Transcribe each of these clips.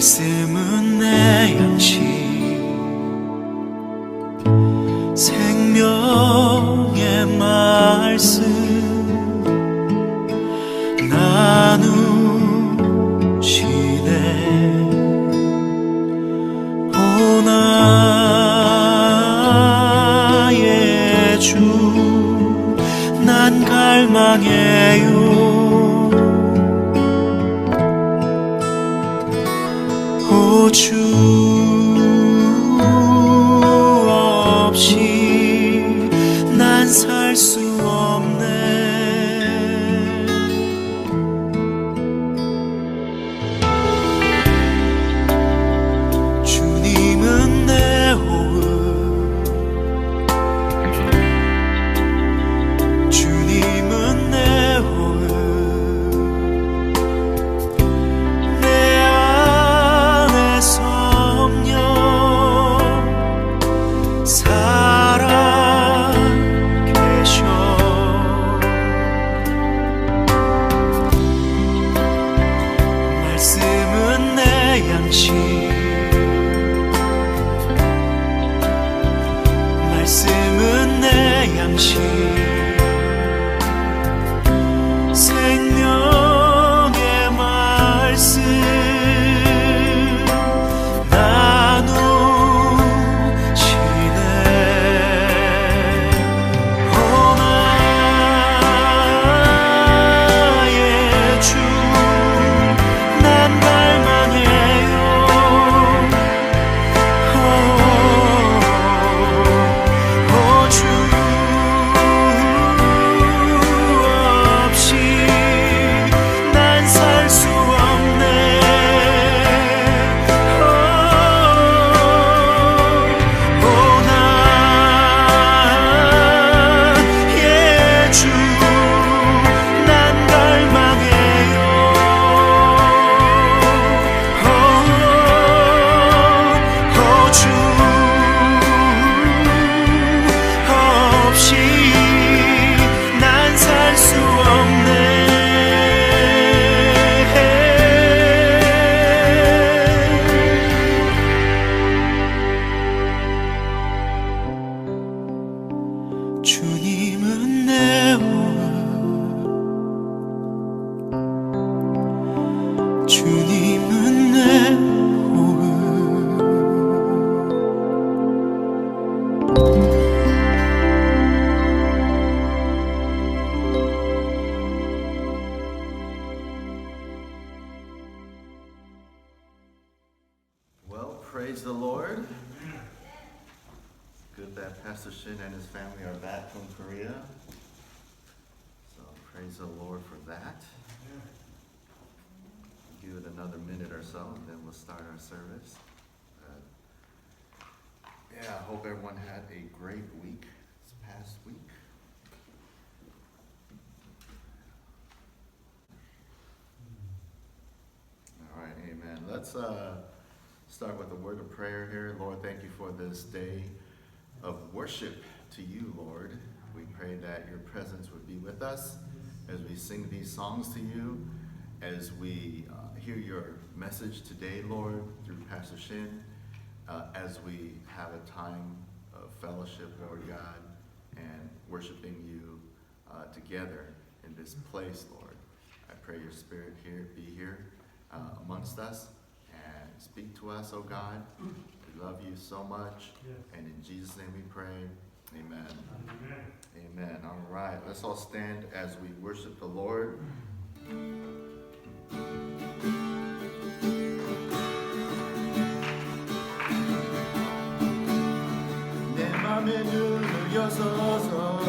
말씀은 내 양식, 생명의 말씀 나누시네. 오 나의 주, 난 갈망해요. 오 주 없이 난 살 수 없네. 주님은 내 호흡, 주님은 내 호흡, 내 안에 성령 살아 계셔. 말씀은 내 양식, 말씀은 내 양식, 생명의 말씀 나누시네. 오 나의 주, 난 갈망해요. 오 주 없이 난 살 수 없네. 오 나의 주, 난 갈망해요. 오 주 없이 난 살 수 없네. 주님은 내 호흡, 주님은 내 호흡. Well, praise the Lord. Good that Pastor Shin and his family are back from Korea. So praise the Lord for that. Give it another minute or so, and then we'll start our service. Yeah, I hope everyone had a great week this past week. All right, amen. Let's start with a word of prayer here. Lord, thank you for this day of worship to you, Lord. We pray that your presence would be with us as we sing these songs to you, as we hear your message today, Lord, through Pastor Shin, as we have a time of fellowship, Lord God, and worshiping you together in this place, Lord. I pray your spirit be here amongst us and speak to us, oh God. We love you so much. And in Jesus' name we pray. Amen. Amen. All right. Let's all stand as we worship the Lord. 내 맘의 눈을 여서서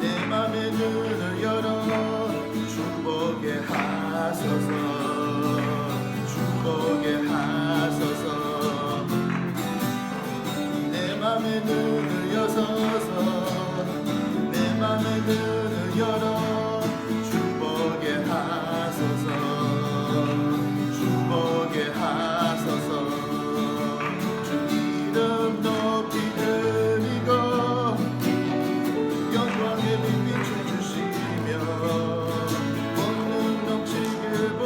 내 맘의 눈을 열어 축복에 하소서 축복에 하소서 내 맘의 눈을 여서서 내 맘의 눈을 열어 축복에 하소서 축복에 하소서 주 이름 높이 드리고 영광의 빛 비춰주시며 본능 넘치게 볼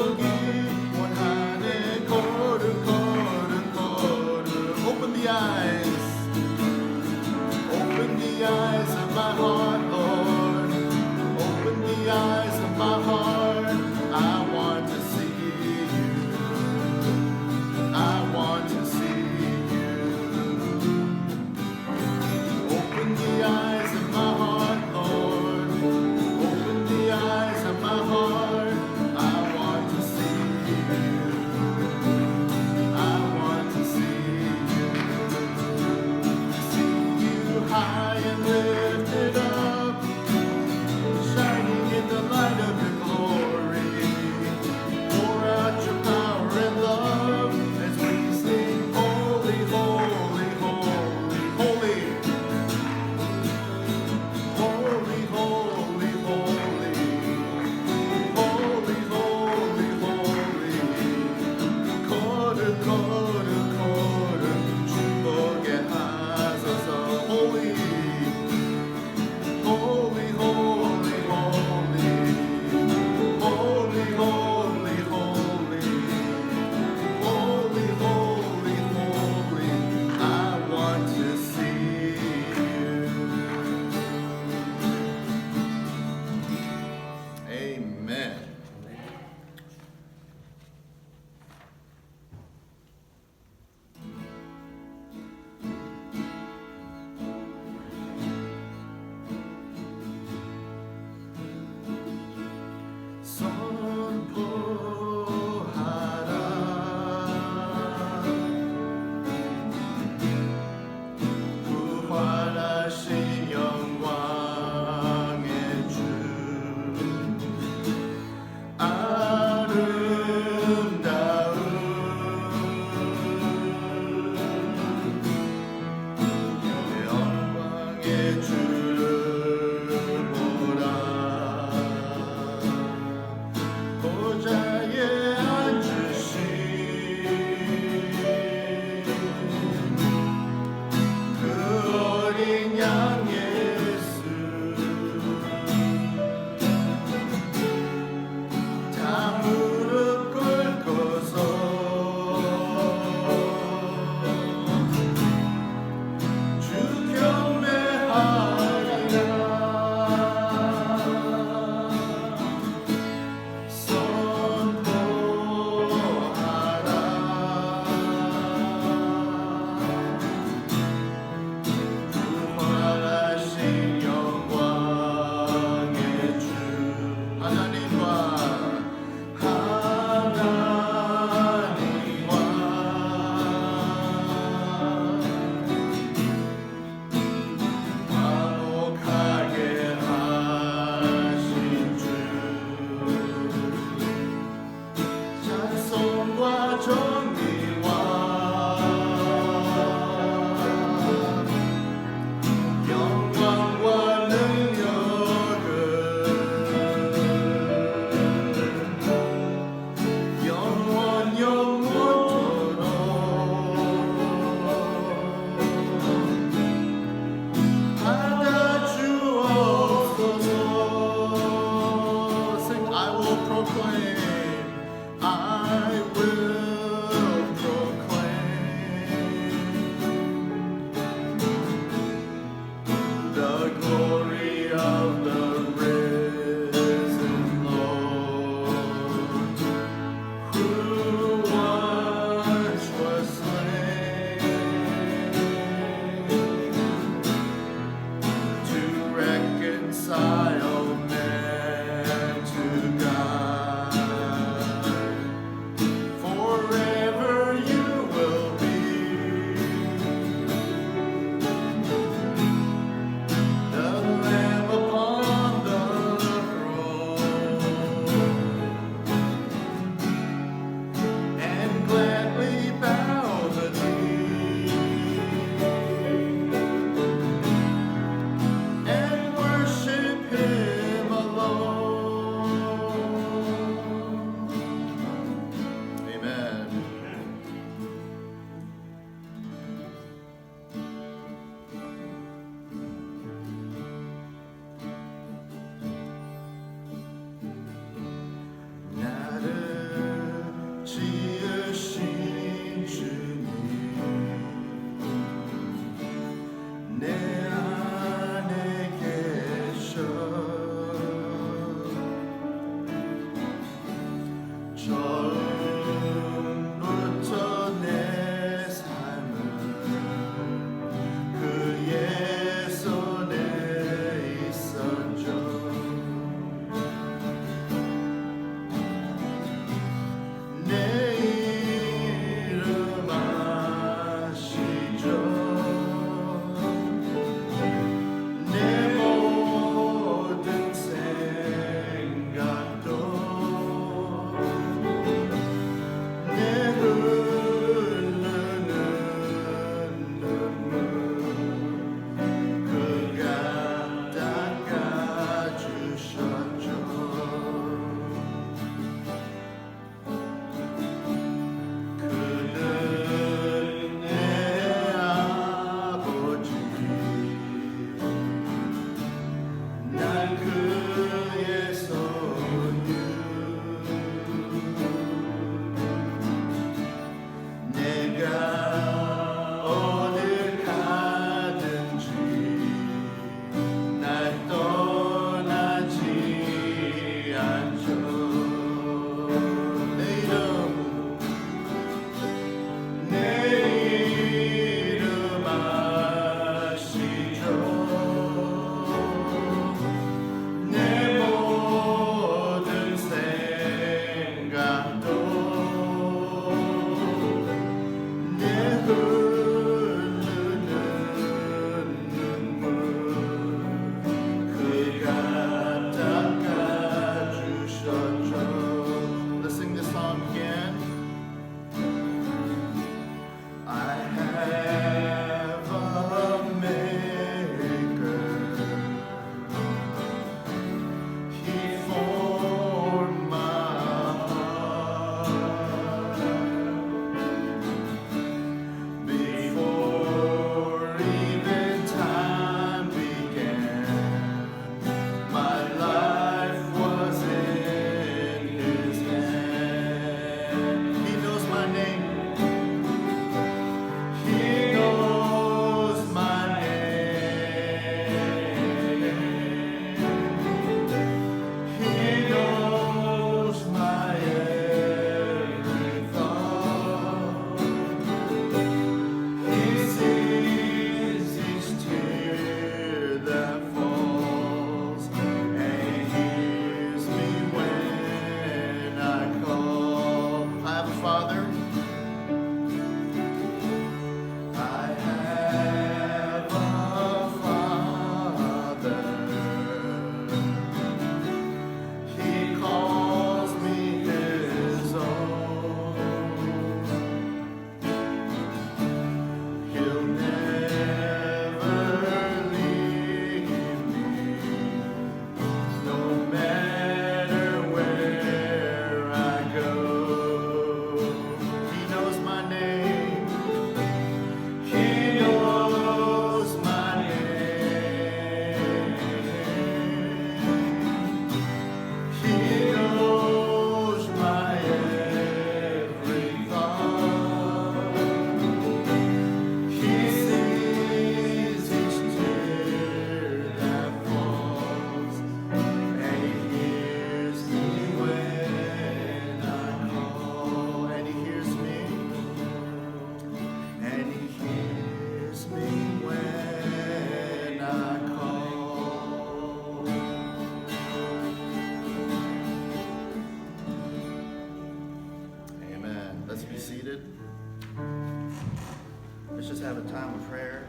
just have a time of prayer.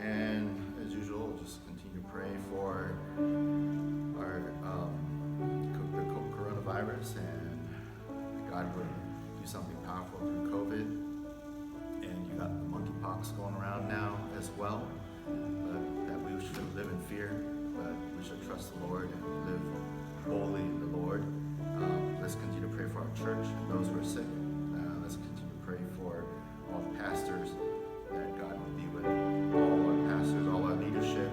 And as usual, we'll just continue to pray for our the coronavirus, and God would do something powerful through COVID. And you got the monkeypox going around now as well. But that we shouldn't live in fear, but we should trust the Lord and live boldly in the Lord. Let's continue to pray for our church and those who are sick. Let's continue to pray for all pastors, that God would be with all our pastors, all our leadership,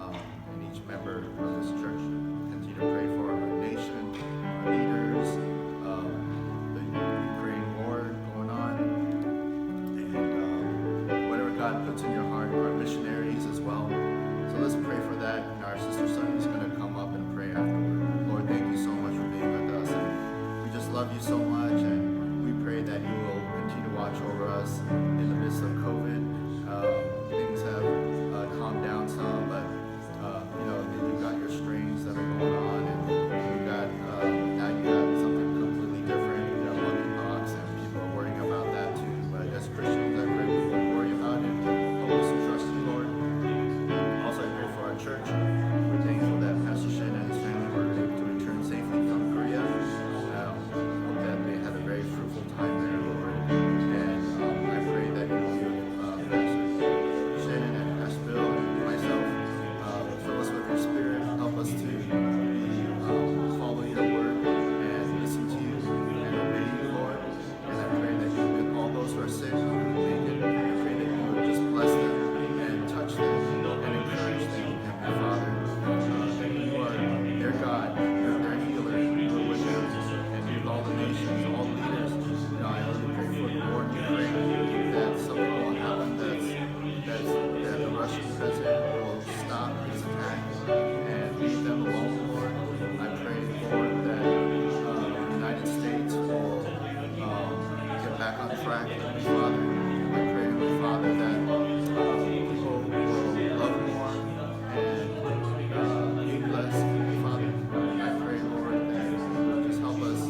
and each member of this church. Continue to pray for our nation, our leaders, the Ukraine war going on, and whatever God puts in your heart, our missionaries as well. So let's pray for that. And our sister Sunny is going to come up and pray afterward. Lord, thank you so much for being with us. And we just love you so much, and we pray that you will continue to watch over us in the midst of COVID. Things have calmed down some, but you got your strains that are going on, and you got now you got something completely different. You got monkeypox, and people are worrying about that too. But as Christians, I pray we won't worry about it. Help us to trust you, Lord. Also, I pray for our church. We're thankful that Pastor Shen and his family were able to return safely from Korea. Hope that they had a very fruitful time there, Lord. And I pray that you will be with Pastor Shen and Pastor Bill and myself. Fill us with your spirit. Help us to follow your word and listen to you and obey you, Lord. And I pray that you with all those who are sick and naked, I pray that you would just bless them and touch them and encourage them, Heavenly Father. That you are their God, you're their healer, you're with them, and with all the nations, all the leaders. I really pray for the war in Ukraine, that something will happen, that the Russian president will stop his attack and leave them alone, Lord. I pray, Lord, that the United States will get back on track, Heavenly Father. I pray, Heavenly Father, that people will love more and be blessed, Heavenly Father. I pray, Lord, that you will just help us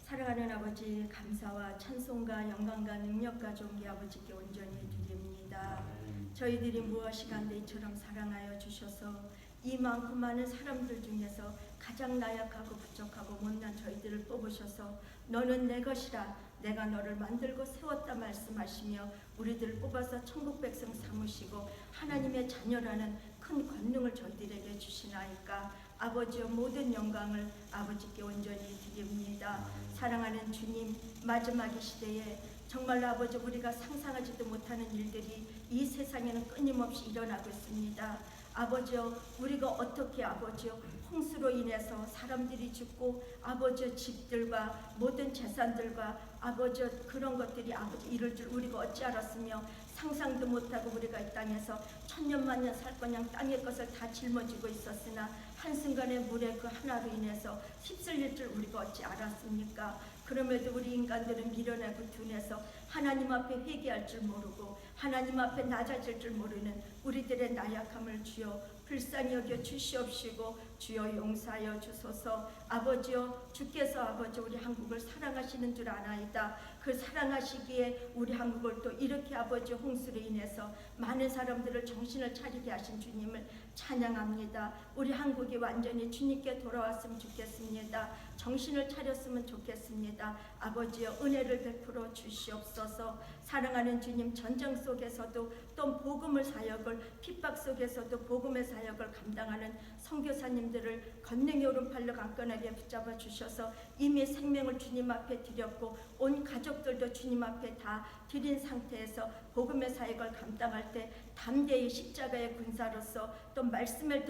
사랑하는 아버지, 감사와 찬송과 영광과 능력과 존귀 아버지께 온전히 드립니다. 저희들이 무엇이 간데 이처럼 사랑하여 주셔서 이만큼 많은 사람들 중에서 가장 나약하고 부족하고 못난 저희들을 뽑으셔서 너는 내 것이라 내가 너를 만들고 세웠다 말씀하시며 우리들을 뽑아서 천국 백성 삼으시고 하나님의 자녀라는 큰 권능을 저희들에게 주시나이까 아버지여 모든 영광을 아버지께 온전히 드립니다. 사랑하는 주님, 마지막의 시대에 정말로 아버지 우리가 상상하지도 못하는 일들이 이 세상에는 끊임없이 일어나고 있습니다. 아버지여 우리가 어떻게 아버지여 홍수로 인해서 사람들이 죽고 아버지여 집들과 모든 재산들과 아버지여 그런 것들이 아버지 이럴 줄 우리가 어찌 알았으며 상상도 못하고 우리가 이 땅에서 천년만년 살 거냥 땅의 것을 다 짊어지고 있었으나 한순간에 물의 그 하나로 인해서 휩쓸릴 줄 우리가 어찌 알았습니까? 그럼에도 우리 인간들은 밀어내고 둔해서 하나님 앞에 회개할 줄 모르고 하나님 앞에 낮아질 줄 모르는 우리들의 나약함을 주여 불쌍히 여겨 주시옵시고 주여 용서하여 주소서. 아버지여 주께서 아버지 우리 한국을 사랑하시는 줄 아나이다. 그 사랑하시기에 우리 한국을 또 이렇게 아버지 홍수로 인해서 많은 사람들을 정신을 차리게 하신 주님을 찬양합니다. 우리 한국이 완전히 주님께 돌아왔으면 좋겠습니다. 정신을 차렸으면 좋겠습니다. 아버지여 은혜를 베풀어 주시옵소서. 사랑하는 주님, 전쟁 속에서도 또 복음의 사역을 핍박 속에서도 복음의 사역을 감당하는 선교사님들을 권능의 오른팔로 강건하게 붙잡아 주셔서 이미 생명을 주님 앞에 드렸고 온 가족들도 주님 앞에 다 드린 상태에서 복음의 사역을 감당할 때 담대히 십자가의 군사로서 또 말씀의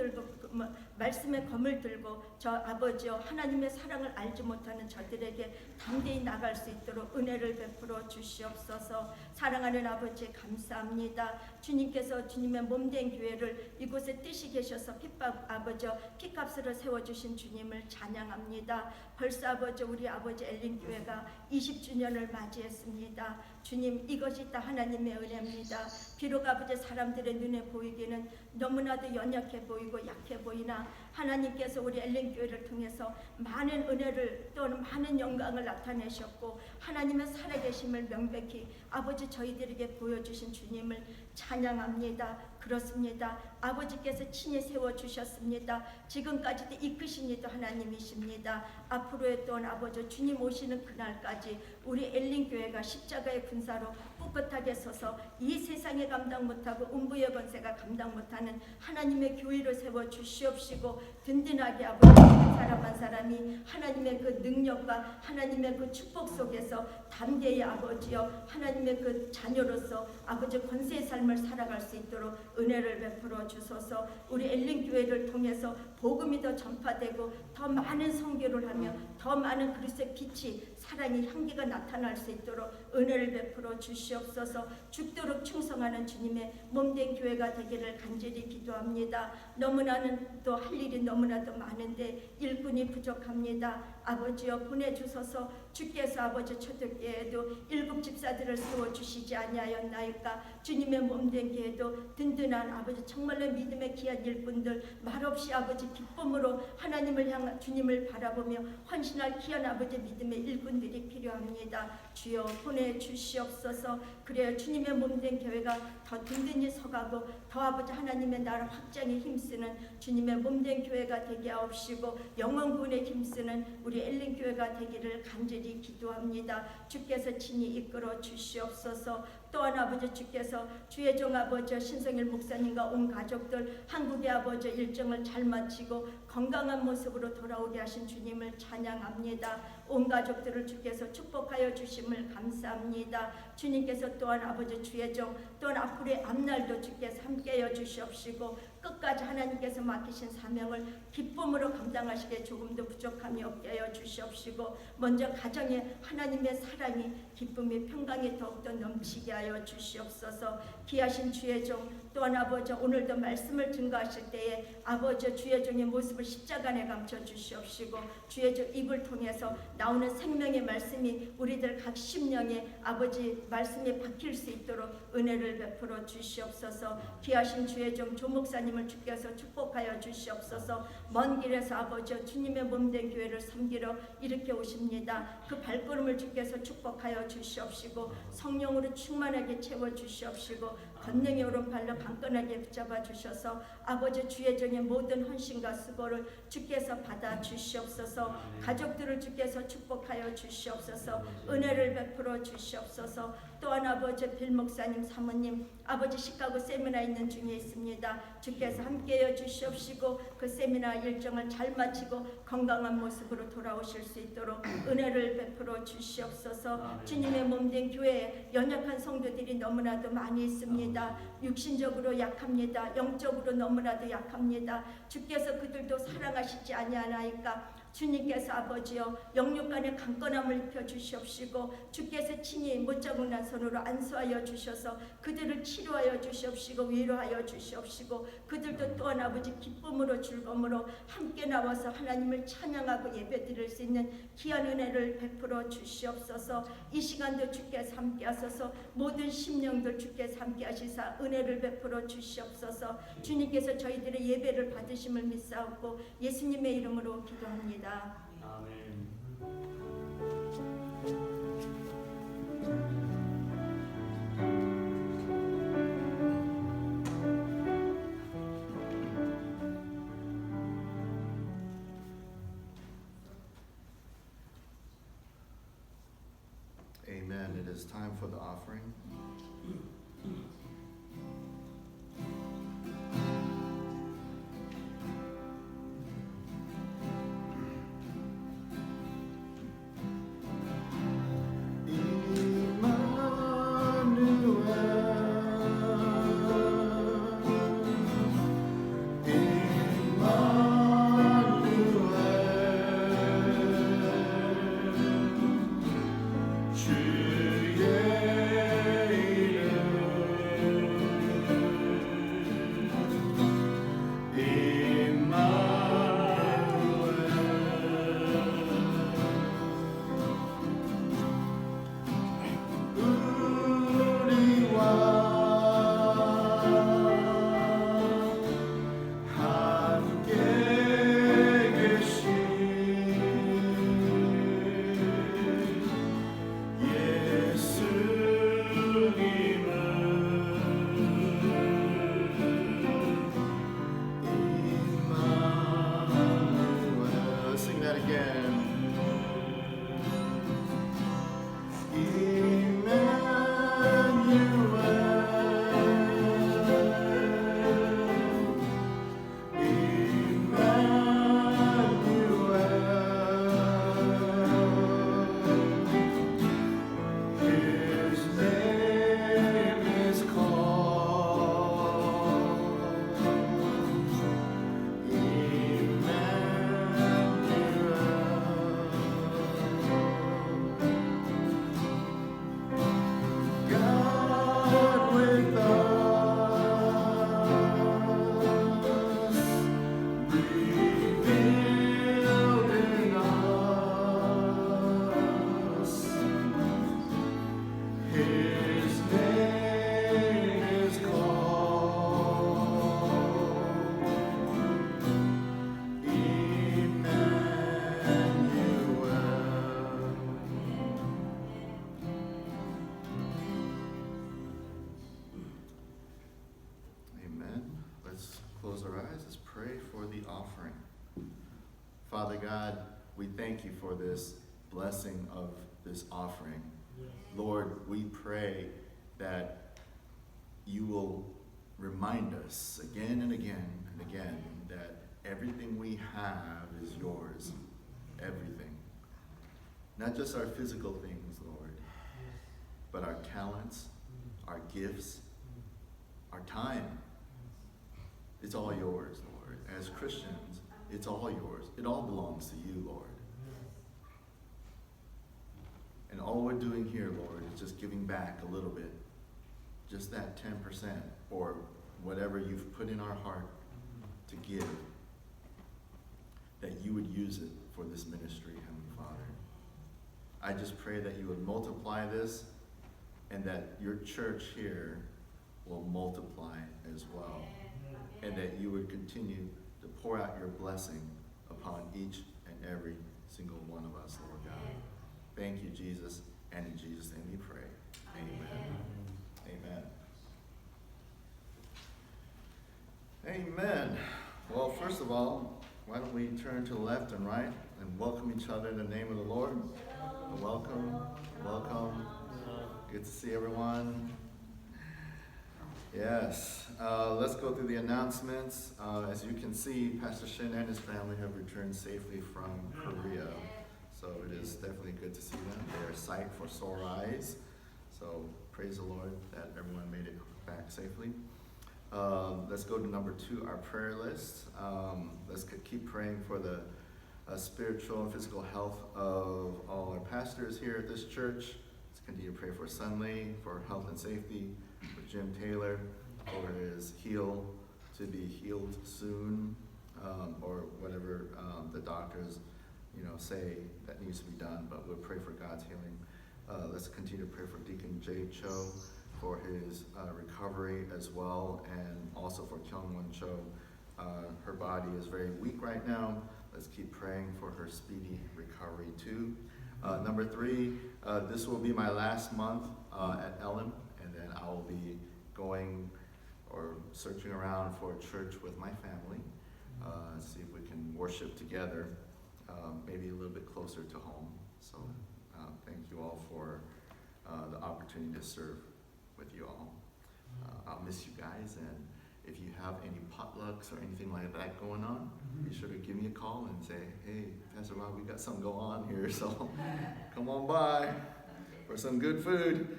검을 들고 저 아버지여 하나님의 사랑을 알지 못하는 저들에게 담대히 나갈 수 있도록 은혜를 베풀어 주시옵소서. 사랑하는 아버지 감사합니다. 주님께서 주님의 몸된 교회를 이곳에 뜻이 계셔서 핏밥 아버지여 피값으로 세워주신 주님을 찬양합니다. 벌써 아버지 우리 아버지 엘린 교회가 20주년을 맞이했습니다. 주님 이것이 다 하나님의 은혜입니다. 비록 아버지 사람들의 눈에 보이기는 너무나도 연약해 보이고 약해 보이나 하나님께서 우리 엘린 교회를 통해서 많은 은혜를 또는 많은 영광을 나타내셨고 하나님의 살아계심을 명백히 아버지 저희들에게 보여주신 주님을 찬양합니다. 그렇습니다. 아버지께서 친히 세워주셨습니다. 지금까지도 이끄신 이도 하나님이십니다. 앞으로의 또한 아버지 주님 오시는 그날까지 우리 엘린교회가 십자가의 군사로 꿋꿋하게 서서 이 세상에 감당 못하고 음부의 권세가 감당 못하는 하나님의 교회를 세워주시옵시고 든든하게 아버지 한 사람 한 사람이 하나님의 그 능력과 하나님의 그 축복 속에서 담대히 아버지여 하나님의 그 자녀로서 아버지 권세의 삶을 살아갈 수 있도록 은혜를 베풀어 주소서. 우리 엘린교회를 통해서 복음이 더 전파되고 더 많은 선교를 하며 더 많은 그리스도의 빛이 사랑의 향기가 나타날 수 있도록 은혜를 베풀어 주시옵소서. 죽도록 충성하는 주님의 몸된 교회가 되기를 간절히 기도합니다. 너무나는 또 할 일이 너무나도 많은데 일꾼이 부족합니다. 아버지여 보내주소서. 주께서 아버지 초대교회에도 7 집사들을 세워주시지 아니하였나이까. 주님의 몸된 교회도 든든한 아버지 정말로 믿음의 귀한 일꾼들 말없이 아버지 기쁨으로 하나님을 향한 주님을 바라보며 헌신할 귀한 아버지 믿음의 일꾼들이 필요합니다. 주여 보내주시옵소서. 그래야 주님의 몸된 교회가 더 든든히 서가고 더 아버지 하나님의 나라 확장에 힘쓰는 주님의 몸된 교회가 되게 하옵시고 영원군에 힘쓰는 우리 엘린교회가 되기를 간절히 기도합니다. 주께서 친히 이끌어 주시옵소서. 또한 아버지 주께서 주의 종 아버지 신성일 목사님과 온 가족들 한국의 아버지 일정을 잘 마치고 건강한 모습으로 돌아오게 하신 주님을 찬양합니다. 온 가족들을 주께서 축복하여 주심을 감사합니다. 주님께서 또한 아버지 주의 종 또한 앞으로의 앞날도 주께서 함께하여 주시옵시고 끝까지 하나님께서 맡기신 사명을 기쁨으로 감당하시기에 조금도 부족함이 없게 하여 주시옵시고 먼저 가정에 하나님의 사랑이 기쁨이 평강이 더욱더 넘치게 하여 주시옵소서. 귀하신 주의 종 또한 아버지 오늘도 말씀을 증거하실 때에 아버지 주의 종의 모습을 십자가 안에 감춰 주시옵시고 주의 종 입을 통해서 나오는 생명의 말씀이 우리들 각 심령에 아버지 말씀이 박힐 수 있도록 은혜를 베풀어 주시옵소서. 귀하신 주의 종 조 목사님 목사님을 주께서 축복하여 주시옵소서. 먼 길에서 아버지 주님의 몸된 교회를 섬기러 이렇게 오십니다. 그 발걸음을 주께서 축복하여 주시옵시고 성령으로 충만하게 채워 주시옵시고 권능의 오른팔로 강건하게 붙잡아 주셔서 아버지 주의 종의 모든 헌신과 수고를 주께서 받아 주시옵소서. 가족들을 주께서 축복하여 주시옵소서. 은혜를 베풀어 주시옵소서. 또한 아버지 빌 목사님 사모님 아버지 시카고 세미나 있는 중에 있습니다. 주께서 함께해 주시옵시고 그 세미나 일정을 잘 마치고 건강한 모습으로 돌아오실 수 있도록 은혜를 베풀어 주시옵소서. 주님의 몸된 교회에 연약한 성도들이 너무나도 많이 있습니다. 육신적으로 약합니다. 영적으로 너무나도 약합니다. 주께서 그들도 사랑하시지 아니하나이까. 주님께서 아버지여 영육간의 강건함을 입혀 주시옵시고 주께서 친히 못자국난 손으로 안수하여 주셔서 그들을 치료하여 주시옵시고 위로하여 주시옵시고 그들도 또한 아버지 기쁨으로 즐거움으로 함께 나와서 하나님을 찬양하고 예배드릴 수 있는 귀한 은혜를 베풀어 주시옵소서. 이 시간도 주께서 함께 하소서. 모든 심령들 주께서 함께 하시사 은혜를 베풀어 주시옵소서. 주님께서 저희들의 예배를 받으심을 믿사옵고 예수님의 이름으로 기도합니다. 아멘. Amen. It is time for the offering. Close our eyes. Let's pray for the offering. Father God, we thank you for this blessing of this offering. Lord, we pray that you will remind us again and again and again that everything we have is yours. Everything. Not just our physical things, Lord, but our talents, our gifts, our time. It's all yours, Lord. As Christians, it's all yours. It all belongs to you, Lord. And all we're doing here, Lord, is just giving back a little bit. Just that 10% or whatever you've put in our heart to give. That you would use it for this ministry, Heavenly Father. I just pray that you would multiply this and that your church here will multiply as well. and that you would continue to pour out your blessing upon each and every single one of us, Lord God. Thank you, Jesus, and in Jesus' name we pray. Amen. Amen. Amen. Well, first of all, why don't we turn to the left and right and welcome each other in the name of the Lord. Welcome, welcome. Good to see everyone. Yes, let's go through the announcements. As you can see, Pastor Shin and his family have returned safely from Korea. So it is definitely good to see them. They are sight for sore eyes. So praise the Lord that everyone made it back safely. Let's go to number 2, our prayer list. Let's keep praying for the spiritual and physical health of all our pastors here at this church. Let's continue to pray for Sunley, for health and safety, for Jim Taylor, for his heel to be healed soon, or whatever the doctors say that needs to be done, but we'll pray for God's healing. Let's continue to pray for Deacon Jay Cho for his recovery as well, and also for Kyungwon Cho. Her body is very weak right now. Let's keep praying for her speedy recovery too. Number 3, this will be my last month at Ellen, and then I will be going or searching around for a church with my family, see if we can worship together, maybe a little bit closer to home. So thank you all for the opportunity to serve with you all. I'll miss you guys, and if you have any potlucks or anything like that going on, be sure to give me a call and say, hey, Pastor Rob, we got something going on here, so come on by for some good food.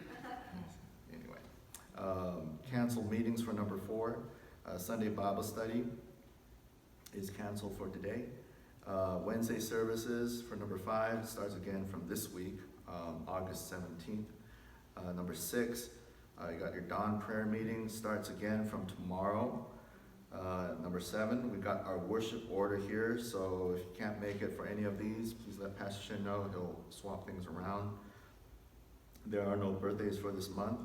Anyway, canceled meetings for number 4. Sunday Bible study is canceled for today. Wednesday services for number 5 starts again from this week, August 17th. Number 6, you got your dawn prayer meeting, starts again from tomorrow. Number 7, we got our worship order here, so if you can't make it for any of these, please let Pastor Shin know. He'll swap things around. There are no birthdays for this month,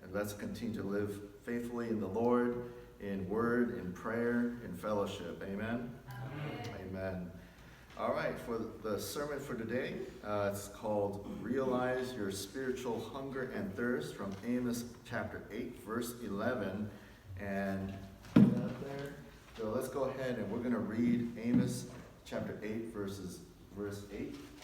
and let's continue to live faithfully in the Lord, in word, in prayer, in fellowship. Amen? Amen. All right, for the sermon for today, it's called Realize Your Spiritual Hunger and Thirst, from Amos chapter 8, verse 11. And there. So let's go ahead and we're going to read Amos chapter 8,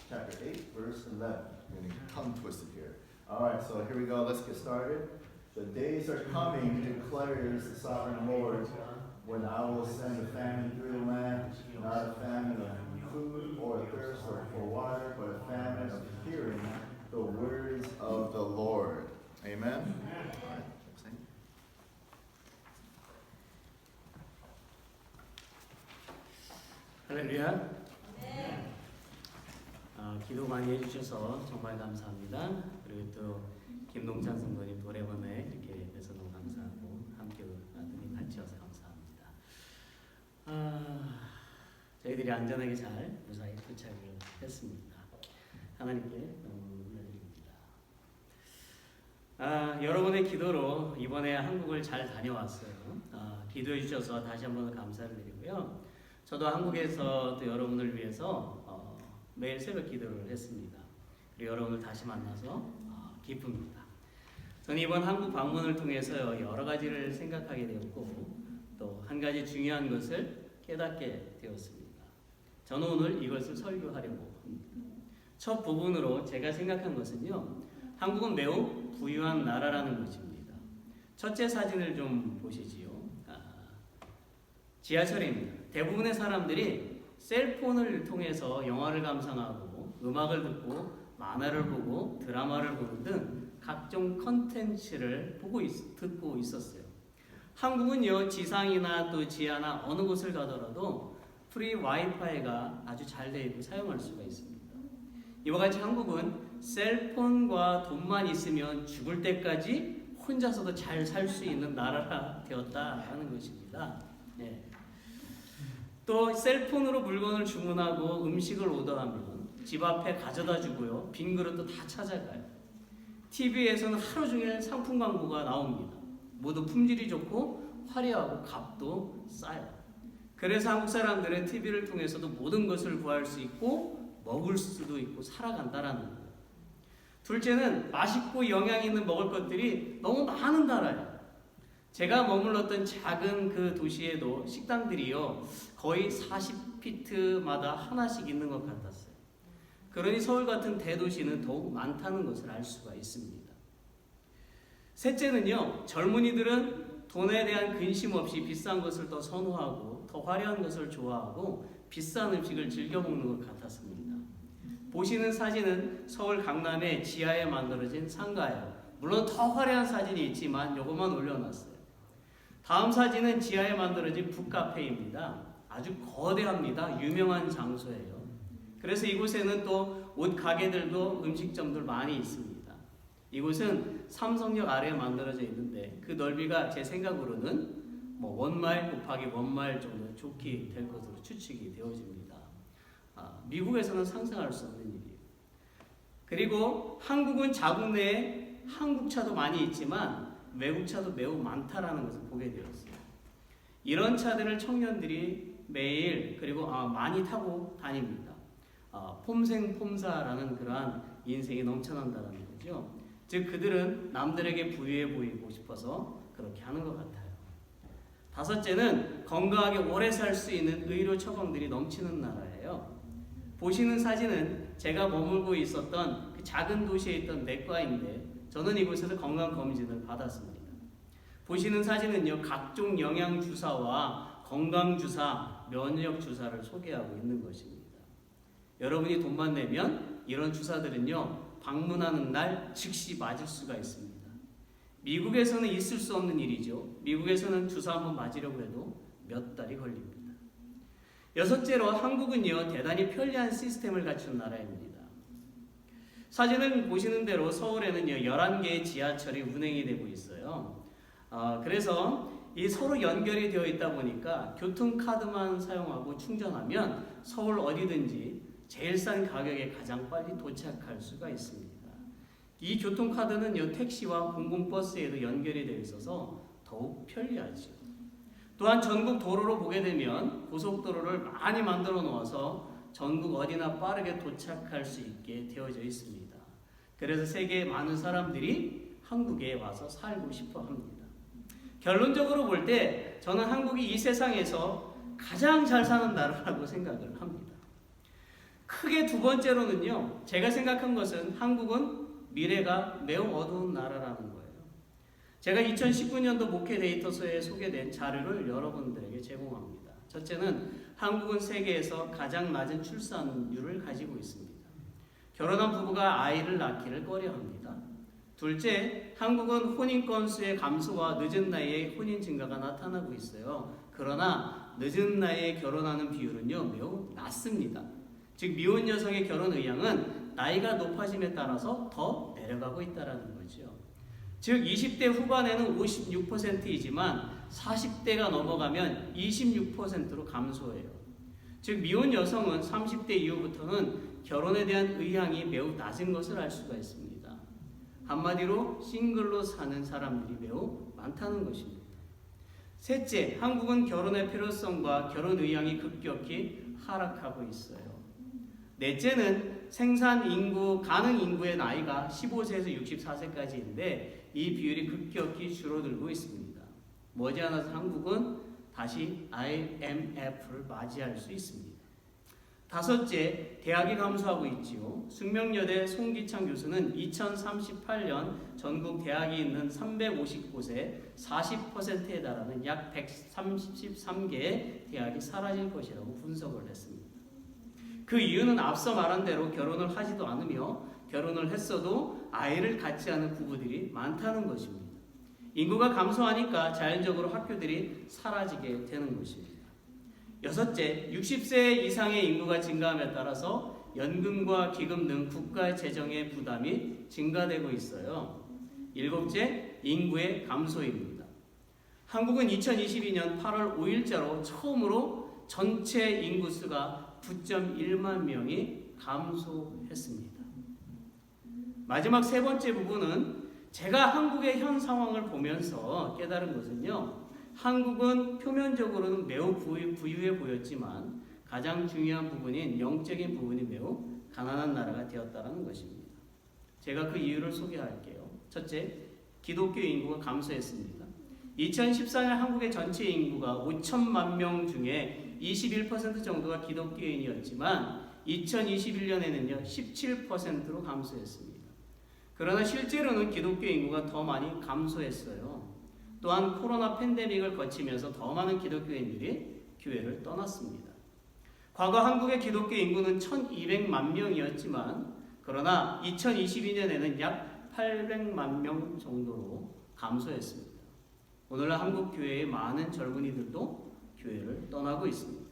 chapter 8, verse 11. I'm getting tongue twisted here. All right, so here we go. Let's get started. The days are coming, declares the sovereign Lord, when I will send a famine through the land, not a famine of food or thirst or for water, but a famine of hearing the words of the Lord. Amen? All right, sing. 할렐루야. 기도 많이 해주셔서 정말 감사합니다. 그리고 또 김동찬 성도님 오래간만에 이렇게 뵈서 너무 감사하고 함께 은혜 같이 와서 감사합니다. 저희들이 안전하게 잘 무사히 도착을 했습니다. 하나님께 너무 감사드립니다. 여러분의 기도로 이번에 한국을 잘 다녀왔어요. 기도해 주셔서 다시 한번 감사를 드리고요. 저도 한국에서 또 여러분을 위해서 매일 새벽 기도를 했습니다. 그리고 여러분을 다시 만나서 기쁩니다. 저는 이번 한국 방문을 통해서 여러 가지를 생각하게 되었고 또 한 가지 중요한 것을 깨닫게 되었습니다. 저는 오늘 이것을 설교하려고 합니다. 첫 부분으로 제가 생각한 것은요, 한국은 매우 부유한 나라라는 것입니다. 첫째 사진을 좀 보시지요. 지하철입니다. 대부분의 사람들이 셀폰을 통해서 영화를 감상하고 음악을 듣고 만화를 보고 드라마를 보는 등 각종 컨텐츠를 듣고 있었어요. 한국은요, 지상이나 또 지하나 어느 곳을 가더라도 프리 와이파이가 아주 잘 되어 있고 사용할 수가 있습니다. 이와 같이 한국은 셀폰과 돈만 있으면 죽을 때까지 혼자서도 잘 살 수 있는 나라가 되었다라는 것입니다. 네. 또 셀폰으로 물건을 주문하고 음식을 오더하면 집 앞에 가져다 주고요. 빈 그릇도 다 찾아가요. TV에서는 하루 종일 상품 광고가 나옵니다. 모두 품질이 좋고 화려하고 값도 싸요. 그래서 한국 사람들은 TV를 통해서도 모든 것을 구할 수 있고 먹을 수도 있고 살아간다라는 거예요. 둘째는 맛있고 영양 있는 먹을 것들이 너무 많은 나라예요. 제가 머물렀던 작은 그 도시에도 식당들이요 거의 40피트마다 하나씩 있는 것 같았어요. 그러니 서울 같은 대도시는 더욱 많다는 것을 알 수가 있습니다. 셋째는요, 젊은이들은 돈에 대한 근심 없이 비싼 것을 더 선호하고 더 화려한 것을 좋아하고 비싼 음식을 즐겨 먹는 것 같았습니다. 보시는 사진은 서울 강남의 지하에 만들어진 상가예요. 물론 더 화려한 사진이 있지만 요것만 올려놨어요. 다음 사진은 지하에 만들어진 북카페입니다. 아주 거대합니다. 유명한 장소예요. 그래서 이곳에는 또 옷 가게들도 음식점들 많이 있습니다. 이곳은 삼성역 아래에 만들어져 있는데 그 넓이가 제 생각으로는 뭐 원마일 곱하기 원마일 정도 좋게 될 것으로 추측이 되어집니다. 미국에서는 상상할 수 없는 일이에요. 그리고 한국은 자국 내에 한국차도 많이 있지만 외국차도 매우 많다라는 것을 보게 되었어요. 이런 차들을 청년들이 매일 그리고 많이 타고 다닙니다. 폼생폼사라는 그러한 인생이 넘쳐난다는 거죠. 즉 그들은 남들에게 부유해 보이고 싶어서 그렇게 하는 것 같아요. 다섯째는 건강하게 오래 살 수 있는 의료 처방들이 넘치는 나라예요. 보시는 사진은 제가 머물고 있었던 그 작은 도시에 있던 내과인데 저는 이곳에서 건강검진을 받았습니다. 보시는 사진은요, 각종 영양주사와 건강주사, 면역주사를 소개하고 있는 것입니다. 여러분이 돈만 내면 이런 주사들은요, 방문하는 날 즉시 맞을 수가 있습니다. 미국에서는 있을 수 없는 일이죠. 미국에서는 주사 한번 맞으려고 해도 몇 달이 걸립니다. 여섯째로 한국은요, 대단히 편리한 시스템을 갖춘 나라입니다. 사진을 보시는 대로 서울에는요, 11개의 지하철이 운행이 되고 있어요. 그래서 이 서로 연결이 되어 있다 보니까 교통카드만 사용하고 충전하면 서울 어디든지 제일 싼 가격에 가장 빨리 도착할 수가 있습니다. 이 교통카드는요, 택시와 공공버스에도 연결이 되어 있어서 더욱 편리하죠. 또한 전국 도로로 보게 되면 고속도로를 많이 만들어 놓아서 전국 어디나 빠르게 도착할 수 있게 되어져 있습니다. 그래서 세계의 많은 사람들이 한국에 와서 살고 싶어 합니다. 결론적으로 볼 때 저는 한국이 이 세상에서 가장 잘 사는 나라라고 생각을 합니다. 크게 두 번째로는요, 제가 생각한 것은 한국은 미래가 매우 어두운 나라라는 거예요. 제가 2019년도 목회 데이터서에 소개된 자료를 여러분들에게 제공합니다. 첫째는 한국은 세계에서 가장 낮은 출산율을 가지고 있습니다. 결혼한 부부가 아이를 낳기를 꺼려합니다. 둘째, 한국은 혼인 건수의 감소와 늦은 나이에 혼인 증가가 나타나고 있어요. 그러나 늦은 나이에 결혼하는 비율은요, 매우 낮습니다. 즉 미혼 여성의 결혼 의향은 나이가 높아짐에 따라서 더 내려가고 있다는 거죠. 즉 20대 후반에는 56%이지만 40대가 넘어가면 26%로 감소해요. 즉 미혼 여성은 30대 이후부터는 결혼에 대한 의향이 매우 낮은 것을 알 수가 있습니다. 한마디로 싱글로 사는 사람들이 매우 많다는 것입니다. 셋째, 한국은 결혼의 필요성과 결혼 의향이 급격히 하락하고 있어요. 넷째는 생산 인구, 가능 인구의 나이가 15세에서 64세까지인데 이 비율이 급격히 줄어들고 있습니다. 머지않아서 한국은 다시 IMF를 맞이할 수 있습니다. 다섯째, 대학이 감소하고 있지요. 숙명여대 송기창 교수는 2038년 전국 대학이 있는 350곳에 40%에 달하는 약 133개의 대학이 사라질 것이라고 분석을 했습니다. 그 이유는 앞서 말한 대로 결혼을 하지도 않으며 결혼을 했어도 아이를 갖지 않은 부부들이 많다는 것입니다. 인구가 감소하니까 자연적으로 학교들이 사라지게 되는 것입니다. 여섯째, 60세 이상의 인구가 증가함에 따라서 연금과 기금 등 국가 재정의 부담이 증가되고 있어요. 일곱째, 인구의 감소입니다. 한국은 2022년 8월 5일자로 처음으로 전체 인구수가 9.1만 명이 감소했습니다. 마지막 세 번째 부분은 제가 한국의 현 상황을 보면서 깨달은 것은요, 한국은 표면적으로는 매우 부유해 보였지만 가장 중요한 부분인 영적인 부분이 매우 가난한 나라가 되었다는 것입니다. 제가 그 이유를 소개할게요. 첫째, 기독교 인구가 감소했습니다. 2014년 한국의 전체 인구가 5천만 명 중에 21% 정도가 기독교인이었지만 2021년에는요 17%로 감소했습니다. 그러나 실제로는 기독교 인구가 더 많이 감소했어요. 또한 코로나 팬데믹을 거치면서 더 많은 기독교인들이 교회를 떠났습니다. 과거 한국의 기독교 인구는 1200만 명이었지만 그러나 2022년에는 약 800만 명 정도로 감소했습니다. 오늘날 한국 교회의 많은 젊은이들도 교회를 떠나고 있습니다.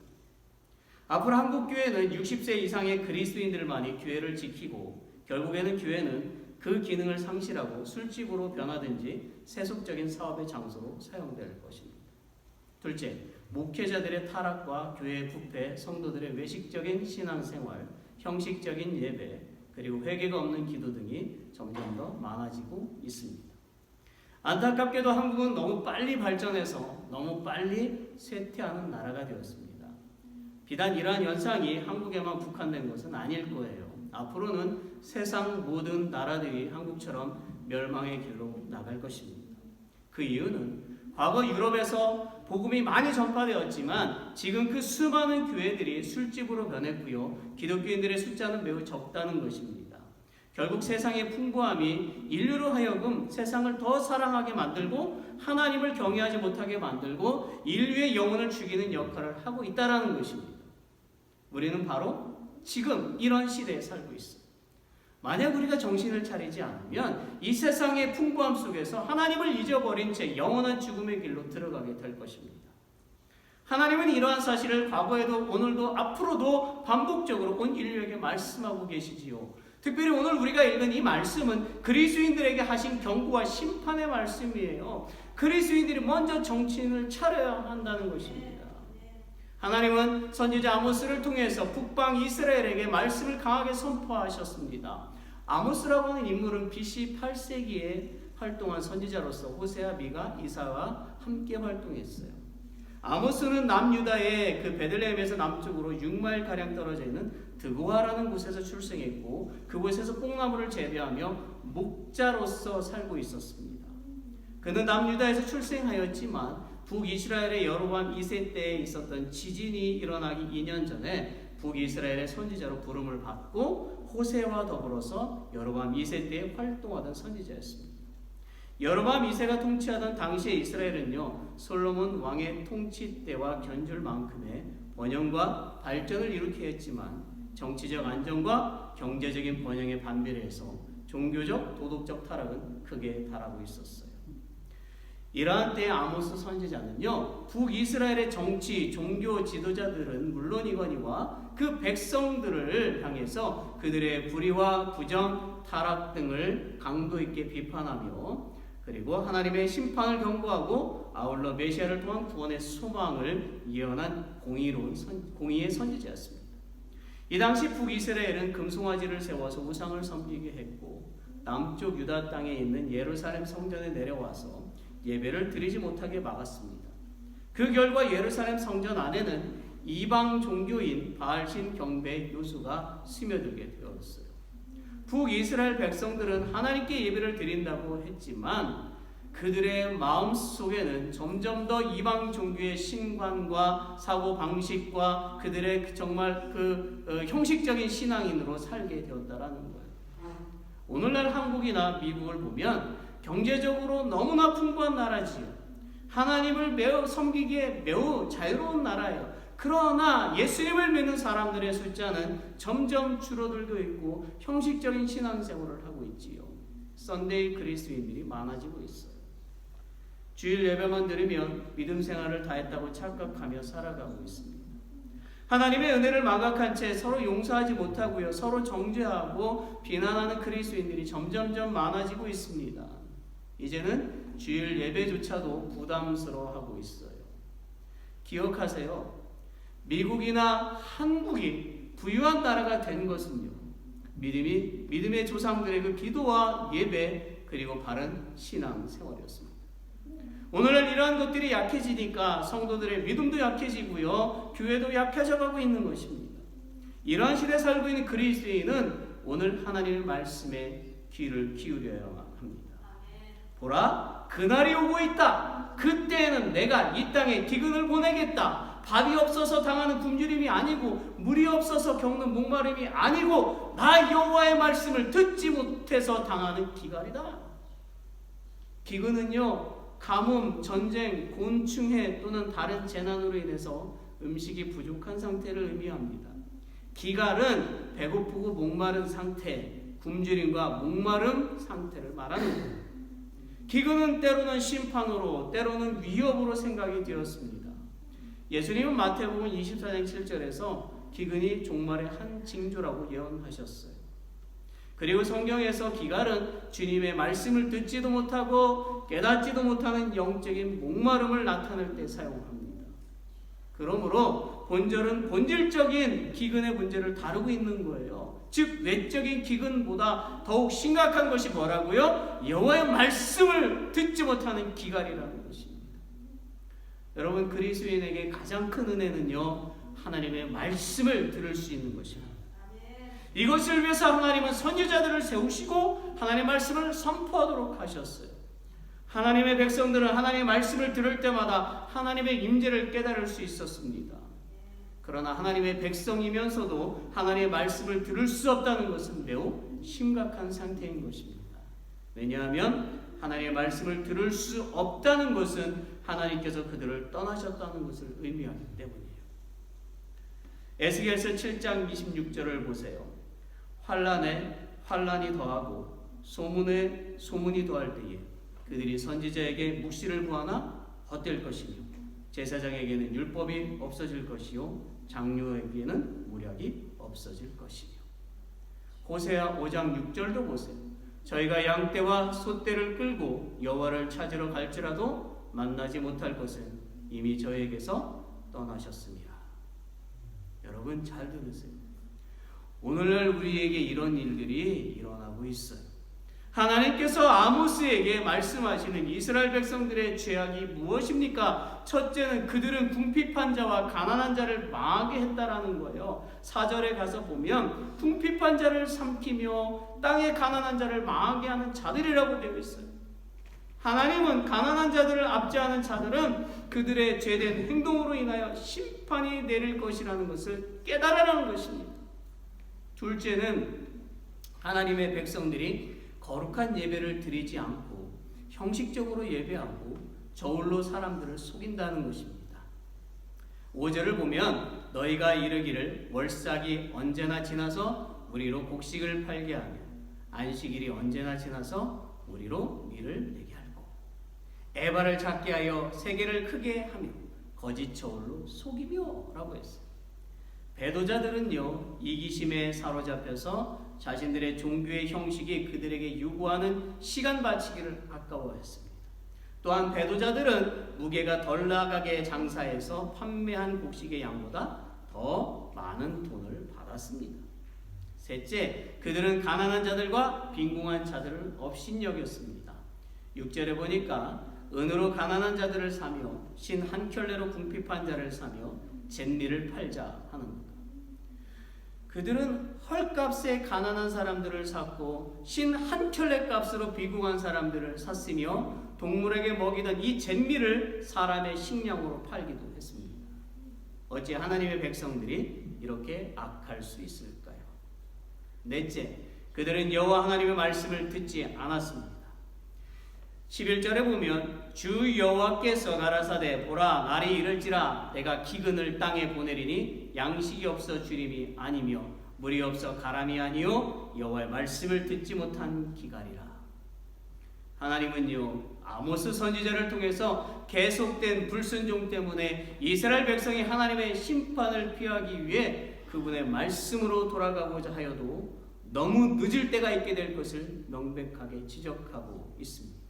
앞으로 한국 교회는 60세 이상의 그리스도인들만이 교회를 지키고 결국에는 교회는 그 기능을 상실하고 술집으로 변하든지 세속적인 사업의 장소로 사용될 것입니다. 둘째, 목회자들의 타락과 교회의 부패, 성도들의 외식적인 신앙생활, 형식적인 예배, 그리고 회개가 없는 기도 등이 점점 더 많아지고 있습니다. 안타깝게도 한국은 너무 빨리 발전해서 너무 빨리 쇠퇴하는 나라가 되었습니다. 비단 이러한 현상이 한국에만 국한된 것은 아닐 거예요. 앞으로는 세상 모든 나라들이 한국처럼 멸망의 길로 나갈 것입니다. 그 이유는 과거 유럽에서 복음이 많이 전파되었지만 지금 그 수많은 교회들이 술집으로 변했고요. 기독교인들의 숫자는 매우 적다는 것입니다. 결국 세상의 풍부함이 인류로 하여금 세상을 더 사랑하게 만들고 하나님을 경외하지 못하게 만들고 인류의 영혼을 죽이는 역할을 하고 있다는 것입니다. 우리는 바로 지금 이런 시대에 살고 있어요. 만약 우리가 정신을 차리지 않으면 이 세상의 풍부함 속에서 하나님을 잊어버린 채 영원한 죽음의 길로 들어가게 될 것입니다. 하나님은 이러한 사실을 과거에도 오늘도 앞으로도 반복적으로 온 인류에게 말씀하고 계시지요. 특별히 오늘 우리가 읽은 이 말씀은 그리스도인들에게 하신 경고와 심판의 말씀이에요. 그리스도인들이 먼저 정신을 차려야 한다는 것입니다. 하나님은 선지자 아모스를 통해서 북방 이스라엘에게 말씀을 강하게 선포하셨습니다. 아모스라고 하는 인물은 BC 8세기에 활동한 선지자로서 호세아, 미가, 이사와 함께 활동했어요. 아모스는 남유다의 그 베들레헴에서 남쪽으로 6마일 가량 떨어져 있는 드고아라는 곳에서 출생했고 그곳에서 뽕나무를 재배하며 목자로서 살고 있었습니다. 그는 남유다에서 출생하였지만 북이스라엘의 여로보암 2세 때에 있었던 지진이 일어나기 2년 전에 북이스라엘의 선지자로 부름을 받고 호세와 더불어서 여로보암 2세 때에 활동하던 선지자였습니다. 여로보암 2세가 통치하던 당시의 이스라엘은요 솔로몬 왕의 통치 때와 견줄 만큼의 번영과 발전을 이루게 했지만 정치적 안정과 경제적인 번영에 반비례해서 종교적 도덕적 타락은 크게 달하고 있었어요. 이러한 때의 아모스 선지자는요 북이스라엘의 정치, 종교 지도자들은 물론이거니와 그 백성들을 향해서 그들의 불의와 부정, 타락 등을 강도 있게 비판하며 그리고 하나님의 심판을 경고하고 아울러 메시아를 통한 구원의 소망을 예언한 공의의 선지자였습니다. 이 당시 북이스라엘은 금송아지를 세워서 우상을 섬기게 했고 남쪽 유다 땅에 있는 예루살렘 성전에 내려와서 예배를 드리지 못하게 막았습니다. 그 결과 예루살렘 성전 안에는 이방 종교인 바알신 경배 요소가 스며들게 되었어요. 북이스라엘 백성들은 하나님께 예배를 드린다고 했지만 그들의 마음 속에는 점점 더 이방 종교의 신관과 사고 방식과 그들의 정말 형식적인 신앙인으로 살게 되었다라는 거예요. 오늘날 한국이나 미국을 보면 경제적으로 너무나 풍부한 나라지요. 하나님을 매우 섬기기에 매우 자유로운 나라예요. 그러나 예수님을 믿는 사람들의 숫자는 점점 줄어들고 있고 형식적인 신앙생활을 하고 있지요. 썬데이 그리스도인들이 많아지고 있어요. 주일 예배만 들으면 믿음 생활을 다했다고 착각하며 살아가고 있습니다. 하나님의 은혜를 망각한 채 서로 용서하지 못하고요. 서로 정죄하고 비난하는 그리스도인들이 점점점 많아지고 있습니다. 이제는 주일 예배조차도 부담스러워하고 있어요. 기억하세요. 미국이나 한국이 부유한 나라가 된 것은요. 믿음의 조상들의 그 기도와 예배 그리고 바른 신앙 생활이었습니다. 오늘날 이러한 것들이 약해지니까 성도들의 믿음도 약해지고요, 교회도 약해져가고 있는 것입니다. 이러한 시대에 살고 있는 그리스도인은 오늘 하나님의 말씀에 귀를 기울여야 합니다. 보라, 그날이 오고 있다. 그때에는 내가 이 땅에 기근을 보내겠다. 밥이 없어서 당하는 굶주림이 아니고, 물이 없어서 겪는 목마름이 아니고, 나 여호와의 말씀을 듣지 못해서 당하는 기갈이다. 기근은요, 가뭄, 전쟁, 곤충해 또는 다른 재난으로 인해서 음식이 부족한 상태를 의미합니다. 기갈은 배고프고 목마른 상태, 굶주림과 목마름 상태를 말하는 거예요. 기근은 때로는 심판으로, 때로는 위협으로 생각이 되었습니다. 예수님은 마태복음 24장 7절에서 기근이 종말의 한 징조라고 예언하셨어요. 그리고 성경에서 기갈은 주님의 말씀을 듣지도 못하고 깨닫지도 못하는 영적인 목마름을 나타낼 때 사용합니다. 그러므로 본절은 본질적인 기근의 문제를 다루고 있는 거예요. 즉 외적인 기근보다 더욱 심각한 것이 뭐라고요? 여호와의 말씀을 듣지 못하는 기갈이라는 것입니다. 여러분, 그리스도인에게 가장 큰 은혜는요, 하나님의 말씀을 들을 수 있는 것입니다. 이것을 위해서 하나님은 선지자들을 세우시고 하나님의 말씀을 선포하도록 하셨어요. 하나님의 백성들은 하나님의 말씀을 들을 때마다 하나님의 임재를 깨달을 수 있었습니다. 그러나 하나님의 백성이면서도 하나님의 말씀을 들을 수 없다는 것은 매우 심각한 상태인 것입니다. 왜냐하면 하나님의 말씀을 들을 수 없다는 것은 하나님께서 그들을 떠나셨다는 것을 의미하기 때문이에요. 에스겔서 7장 26절을 보세요. 환난에 환난이 더하고 소문에 소문이 더할 때에 그들이 선지자에게 묵시를 구하나 헛될 것이며 제사장에게는 율법이 없어질 것이요 장로에게는 무략이 없어질 것이며. 호세아 5장 6절도 보세요. 저희가 양떼와 소떼를 끌고 여호와를 찾으러 갈지라도 만나지 못할 것은 이미 저에게서 떠나셨습니다. 여러분 잘 들으세요. 오늘날 우리에게 이런 일들이 일어나고 있어요. 하나님께서 아모스에게 말씀하시는 이스라엘 백성들의 죄악이 무엇입니까? 첫째는 그들은 궁핍한 자와 가난한 자를 망하게 했다라는 거예요. 4절에 가서 보면 궁핍한 자를 삼키며 땅에 가난한 자를 망하게 하는 자들이라고 되어 있어요. 하나님은 가난한 자들을 압제하는 자들은 그들의 죄된 행동으로 인하여 심판이 내릴 것이라는 것을 깨달으라는 것입니다. 둘째는 하나님의 백성들이 거룩한 예배를 드리지 않고 형식적으로 예배하고 저울로 사람들을 속인다는 것입니다. 5절을 보면 너희가 이르기를 월삭이 언제나 지나서 우리로 곡식을 팔게 하며 안식일이 언제나 지나서 우리로 밀을 내게 할고 에바를 작게 하여 세계를 크게 하며 거짓 저울로 속이며 라고 했어요. 배도자들은요, 이기심에 사로잡혀서 자신들의 종교의 형식이 그들에게 요구하는 시간 바치기를 아까워했습니다. 또한 배도자들은 무게가 덜 나가게 장사해서 판매한 곡식의 양보다 더 많은 돈을 받았습니다. 셋째, 그들은 가난한 자들과 빈궁한 자들을 업신여겼습니다. 6절에 보니까 은으로 가난한 자들을 사며 신 한 켤레로 궁핍한 자를 사며 잿미를 팔자 하는 것. 그들은 헐값에 가난한 사람들을 샀고 신 한 켤레 값으로 비궁한 사람들을 샀으며 동물에게 먹이던 이 잿미를 사람의 식량으로 팔기도 했습니다. 어찌 하나님의 백성들이 이렇게 악할 수 있을까요? 넷째, 그들은 여호와 하나님의 말씀을 듣지 않았습니다. 11절에 보면 주 여호와께서 가라사대 보라 날이 이를지라 내가 기근을 땅에 보내리니 양식이 없어 주림이 아니며 물이 없어 가람이 아니요 여호와의 말씀을 듣지 못한 기갈이라. 하나님은요 아모스 선지자를 통해서 계속된 불순종 때문에 이스라엘 백성이 하나님의 심판을 피하기 위해 그분의 말씀으로 돌아가고자 하여도 너무 늦을 때가 있게 될 것을 명백하게 지적하고 있습니다.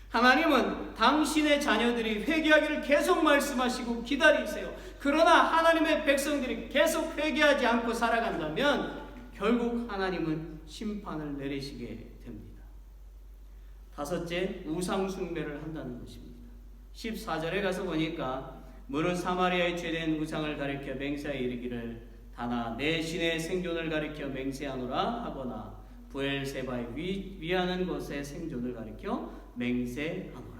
하나님은 당신의 자녀들이 회개하기를 계속 말씀하시고 기다리세요. 그러나 하나님의 백성들이 계속 회개하지 않고 살아간다면 결국 하나님은 심판을 내리시게 됩니다. 다섯째, 우상 숭배를 한다는 것입니다. 14절에 가서 보니까 무릇 사마리아의 죄된 우상을 가리켜 맹세하여 이르기를 다나 내 신의 생존을 가리켜 맹세하노라 하거나 부엘세바에 위하는 것의 생존을 가리켜 맹세하노라.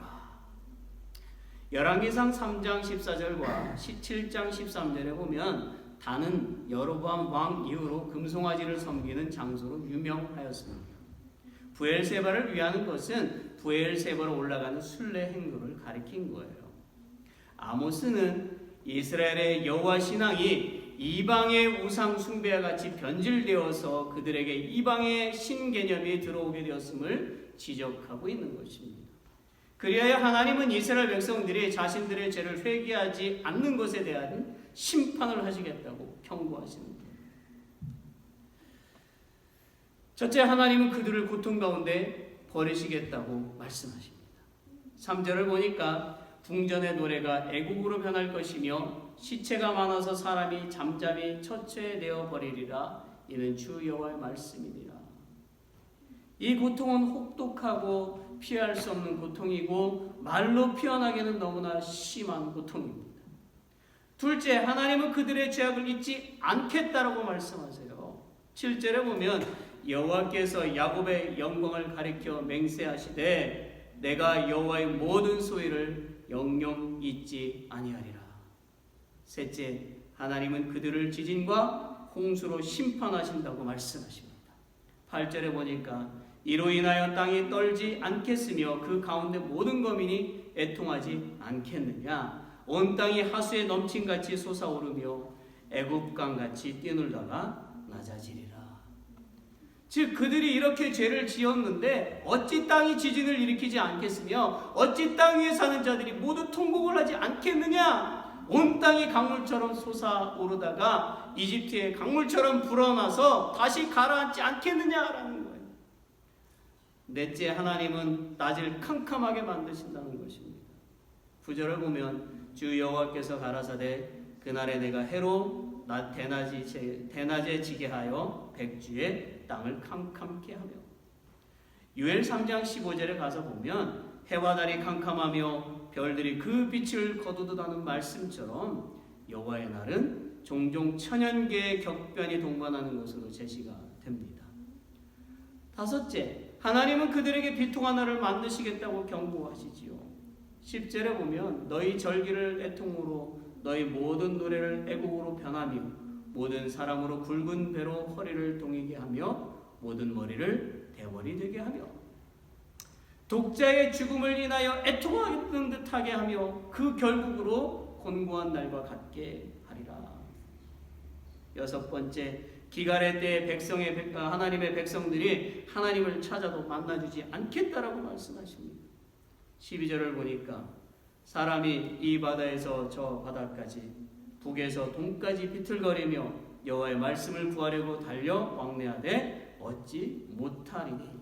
열왕기상 3장 14절과 17장 13절에 보면 단은 여로보암 왕 이후로 금송아지를 섬기는 장소로 유명하였습니다. 부엘세바를 위하는 것은 부엘세바로 올라가는 순례 행로를 가리킨 거예요. 아모스는 이스라엘의 여호와 신앙이 이방의 우상 숭배와 같이 변질되어서 그들에게 이방의 신 개념이 들어오게 되었음을 지적하고 있는 것입니다. 그리하여 하나님은 이스라엘 백성들이 자신들의 죄를 회개하지 않는 것에 대한 심판을 하시겠다고 경고하시는 거예요. 첫째, 하나님은 그들을 고통 가운데 버리시겠다고 말씀하십니다. 3절을 보니까 궁전의 노래가 애곡으로 변할 것이며 시체가 많아서 사람이 잠잠히 처체되어 버리리라. 이는 주 여호와의 말씀이니라. 이 고통은 혹독하고 피할 수 없는 고통이고 말로 표현하기는 너무나 심한 고통입니다. 둘째, 하나님은 그들의 죄악을 잊지 않겠다라고 말씀하세요. 7절에 보면 여호와께서 야곱의 영광을 가리켜 맹세하시되 내가 여호와의 모든 소위를 영영 잊지 아니하리라. 셋째, 하나님은 그들을 지진과 홍수로 심판하신다고 말씀하십니다. 8절에 보니까 이로 인하여 땅이 떨지 않겠으며 그 가운데 모든 거민이 애통하지 않겠느냐. 온 땅이 하수에 넘친같이 솟아오르며 애굽강같이 뛰놀다가 낮아지리라. 즉 그들이 이렇게 죄를 지었는데 어찌 땅이 지진을 일으키지 않겠으며 어찌 땅 위에 사는 자들이 모두 통곡을 하지 않겠느냐. 온 땅이 강물처럼 솟아오르다가 이집트의 강물처럼 불어나서 다시 가라앉지 않겠느냐라는 거예요. 넷째, 하나님은 낮을 캄캄하게 만드신다는 것입니다. 9절을 보면 주 여호와께서 가라사대 그날에 내가 해로 대낮에 지게 하여 백주에 땅을 캄캄케 하며. 유엘 3장 15절에 가서 보면 해와 달이 캄캄하며 별들이 그 빛을 거두듯하는 말씀처럼 여호와의 날은 종종 천연계의 격변이 동반하는 것으로 제시가 됩니다. 다섯째, 하나님은 그들에게 비통한 날을 만드시겠다고 경고하시지요. 10절에 보면 너희 절기를 애통으로 너희 모든 노래를 애곡으로 변하며 모든 사람으로 굵은 배로 허리를 동이게 하며 모든 머리를 대머리 되게 하며 독자의 죽음을 인하여 애통하는 듯하게 하며 그 결국으로 곤고한 날과 같게 하리라. 여섯 번째, 기갈의 때에 하나님의 백성들이 하나님을 찾아도 만나주지 않겠다라고 말씀하십니다. 12절을 보니까 사람이 이 바다에서 저 바다까지 북에서 동까지 비틀거리며 여호와의 말씀을 구하려고 달려 왕래하되 얻지 못하리니.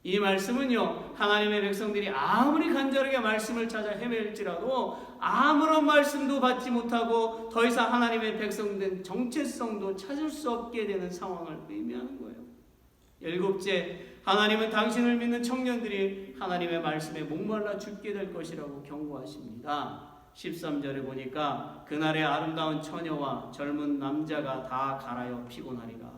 이 말씀은요, 하나님의 백성들이 아무리 간절하게 말씀을 찾아 헤맬지라도 아무런 말씀도 받지 못하고 더 이상 하나님의 백성된 정체성도 찾을 수 없게 되는 상황을 의미하는 거예요. 일곱째, 하나님은 당신을 믿는 청년들이 하나님의 말씀에 목말라 죽게 될 것이라고 경고하십니다. 13절에 보니까 그날의 아름다운 처녀와 젊은 남자가 다 갈아여 피곤하리라.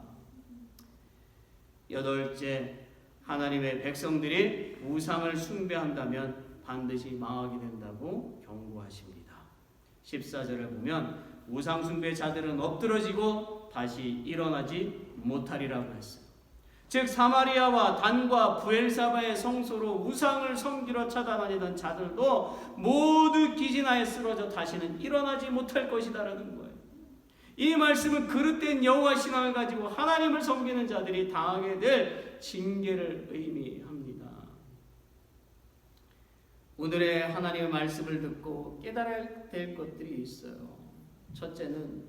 여덟째, 하나님의 백성들이 우상을 숭배한다면 반드시 망하게 된다고 경고하십니다. 14절에 보면 우상 숭배자들은 엎드러지고 다시 일어나지 못하리라고 했어요. 즉 사마리아와 단과 부엘사바의 성소로 우상을 섬기러 찾아다니던 자들도 모두 기진하에 쓰러져 다시는 일어나지 못할 것이다라는 거예요. 이 말씀은 그릇된 여호와 신앙을 가지고 하나님을 섬기는 자들이 당하게 될 징계를 의미합니다. 오늘의 하나님의 말씀을 듣고 깨달아야 될 것들이 있어요. 첫째는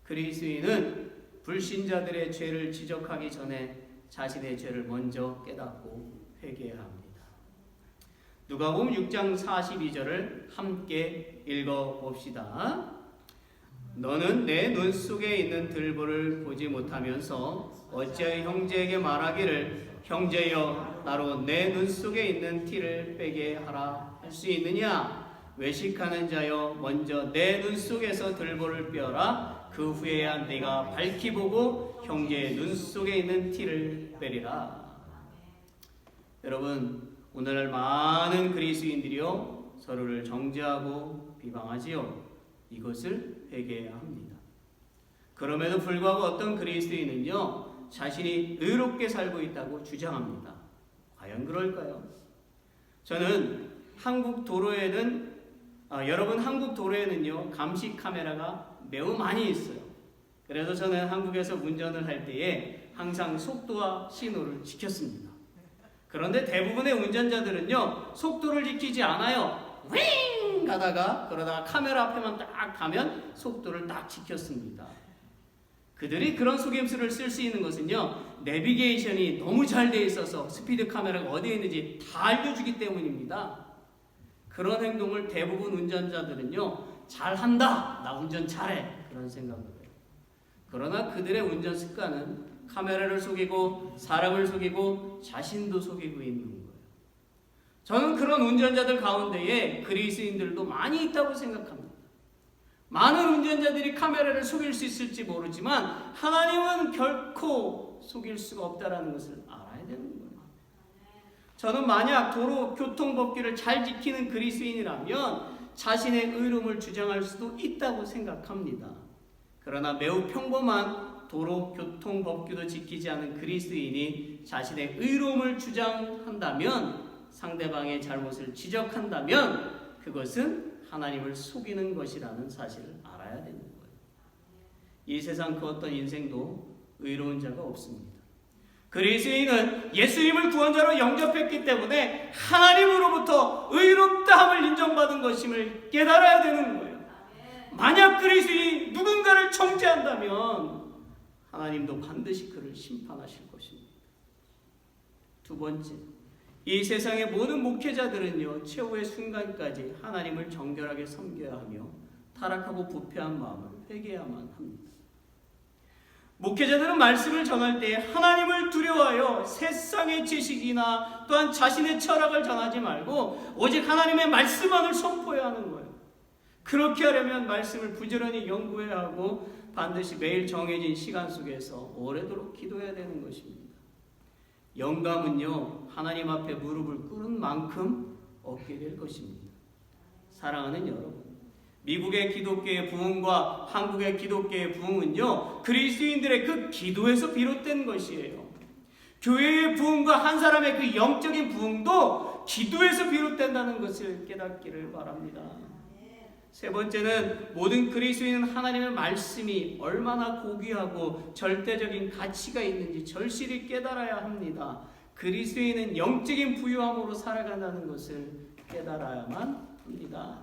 그리스도인은 불신자들의 죄를 지적하기 전에 자신의 죄를 먼저 깨닫고 회개해야 합니다. 누가복음 6장 42절을 함께 읽어봅시다. 너는 내 눈 속에 있는 들보를 보지 못하면서 어찌하여 형제에게 말하기를 형제여 나로 내 눈 속에 있는 티를 빼게 하라 할 수 있느냐? 외식하는 자여 먼저 내 눈 속에서 들보를 빼어라. 그 후에야 네가 밝히 보고 형제의 눈 속에 있는 티를 빼리라. 여러분, 오늘날 많은 그리스도인들이요 서로를 정죄하고 비방하지요. 이것을 회개해야 합니다. 그럼에도 불구하고 어떤 그리스도인은요 자신이 의롭게 살고 있다고 주장합니다. 과연 그럴까요? 저는 한국 도로에는 여러분 한국 도로에는요 감시 카메라가 매우 많이 있어요. 그래서 저는 한국에서 운전을 할 때에 항상 속도와 신호를 지켰습니다. 그런데 대부분의 운전자들은요 속도를 지키지 않아요. 윙 가다가 그러다가 카메라 앞에만 딱 가면 속도를 딱 지켰습니다. 그들이 그런 속임수를 쓸 수 있는 것은요 내비게이션이 너무 잘 돼 있어서 스피드 카메라가 어디에 있는지 다 알려주기 때문입니다. 그런 행동을 대부분 운전자들은요 잘한다, 나 운전 잘해 그런 생각을 해요. 그러나 그들의 운전 습관은 카메라를 속이고 사람을 속이고 자신도 속이고 있는 거예요. 저는 그런 운전자들 가운데에 그리스도인들도 많이 있다고 생각합니다. 많은 운전자들이 카메라를 속일 수 있을지 모르지만 하나님은 결코 속일 수가 없다는 것을 알아야 되는 거예요. 저는 만약 도로 교통법규를 잘 지키는 그리스도인이라면 자신의 의로움을 주장할 수도 있다고 생각합니다. 그러나 매우 평범한 도로 교통법규도 지키지 않은 그리스도인이 자신의 의로움을 주장한다면 상대방의 잘못을 지적한다면 그것은 하나님을 속이는 것이라는 사실을 알아야 되는 거예요. 이 세상 그 어떤 인생도 의로운 자가 없습니다. 그리스도인은 예수님을 구원자로 영접했기 때문에 하나님으로부터 의롭다함을 인정받은 것임을 깨달아야 되는 거예요. 만약 그리스도인이 누군가를 정죄한다면 하나님도 반드시 그를 심판하실 것입니다. 두 번째, 이 세상의 모든 목회자들은요 최후의 순간까지 하나님을 정결하게 섬겨야 하며 타락하고 부패한 마음을 회개해야만 합니다. 목회자들은 말씀을 전할 때 하나님을 두려워하여 세상의 지식이나 또한 자신의 철학을 전하지 말고 오직 하나님의 말씀만을 선포해야 하는 거예요. 그렇게 하려면 말씀을 부지런히 연구해야 하고 반드시 매일 정해진 시간 속에서 오래도록 기도해야 되는 것입니다. 영감은요 하나님 앞에 무릎을 꿇은 만큼 얻게 될 것입니다. 사랑하는 여러분, 미국의 기독교의 부흥과 한국의 기독교의 부흥은요 그리스도인들의 그 기도에서 비롯된 것이에요. 교회의 부흥과 한 사람의 그 영적인 부흥도 기도에서 비롯된다는 것을 깨닫기를 바랍니다. 세 번째는 모든 그리스도인은 하나님의 말씀이 얼마나 고귀하고 절대적인 가치가 있는지 절실히 깨달아야 합니다. 그리스도인은 영적인 부유함으로 살아간다는 것을 깨달아야만 합니다.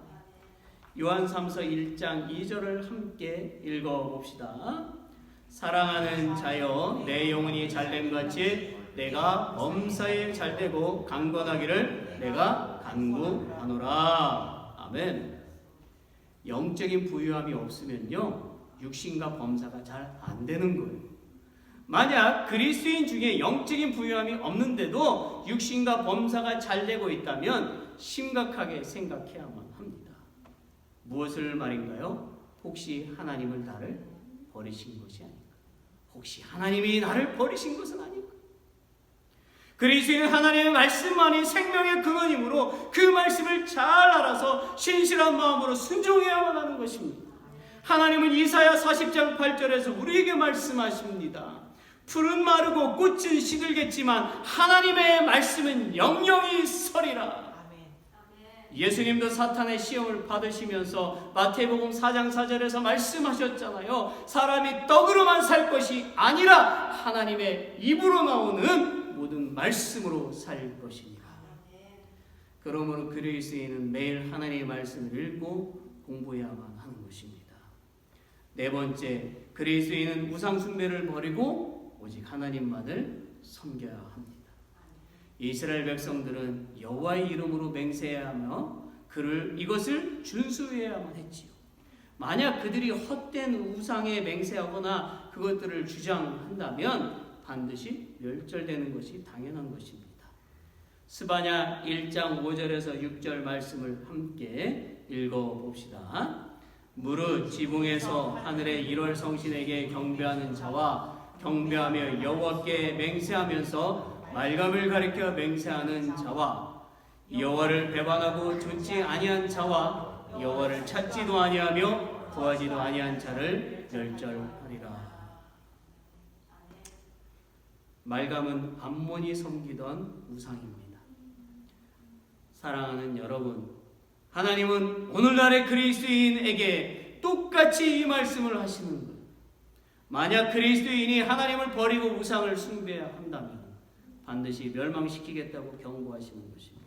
요한 3서 1장 2절을 함께 읽어봅시다. 사랑하는 자여 내 영혼이 잘됨같이 내가 범사에 잘되고 강건하기를 내가 간구하노라. 아멘. 영적인 부유함이 없으면요 육신과 범사가 잘 안 되는 거예요. 만약 그리스도인 중에 영적인 부유함이 없는데도 육신과 범사가 잘 되고 있다면 심각하게 생각해야만 합니다. 무엇을 말인가요? 혹시 하나님을 나를 버리신 것이 아닌가? 혹시 하나님이 나를 버리신 것은 아닌가? 그리스도인은 하나님의 말씀만이 생명의 근원이므로 그 말씀을 잘 알아서 신실한 마음으로 순종해야만 하는 것입니다. 하나님은 이사야 40장 8절에서 우리에게 말씀하십니다. 풀은 마르고 꽃은 시들겠지만 하나님의 말씀은 영영이 서리라. 예수님도 사탄의 시험을 받으시면서 마태복음 4장 4절에서 말씀하셨잖아요. 사람이 떡으로만 살 것이 아니라 하나님의 입으로 나오는 모든 말씀으로 살 것이니라. 그러므로 그리스도인은 매일 하나님의 말씀을 읽고 공부해야만 하는 것입니다. 네 번째, 그리스도인은 우상 숭배를 버리고 오직 하나님만을 섬겨야 합니다. 이스라엘 백성들은 여호와의 이름으로 맹세해야 하며 이것을 준수해야만 했지요. 만약 그들이 헛된 우상에 맹세하거나 그것들을 주장한다면 반드시 멸절되는 것이 당연한 것입니다. 스바냐 1장 5절에서 6절 말씀을 함께 읽어봅시다. 무릇 지붕에서 하늘의 1월 성신에게 경배하는 자와 경배하며 여호와께 맹세하면서 말감을 가리켜 맹세하는 자와 여호와를 배반하고 존지 아니한 자와 여호와를 찾지도 아니하며 구하지도 아니한 자를 멸절하리라. 말감은 암몬이 섬기던 우상입니다. 사랑하는 여러분, 하나님은 오늘날의 그리스도인에게 똑같이 이 말씀을 하시는 거예요. 만약 그리스도인이 하나님을 버리고 우상을 숭배한다면 반드시 멸망시키겠다고 경고하시는 것입니다.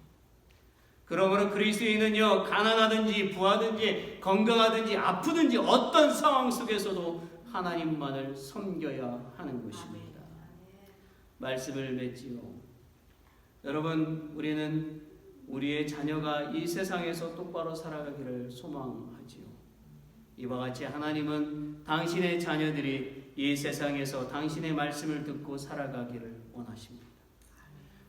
그러므로 그리스도인은요, 가난하든지 부하든지 건강하든지 아프든지 어떤 상황 속에서도 하나님만을 섬겨야 하는 것입니다. 말씀을 맺지요. 여러분, 우리는 우리의 자녀가 이 세상에서 똑바로 살아가기를 소망하지요. 이와 같이 하나님은 당신의 자녀들이 이 세상에서 당신의 말씀을 듣고 살아가기를 원하십니다.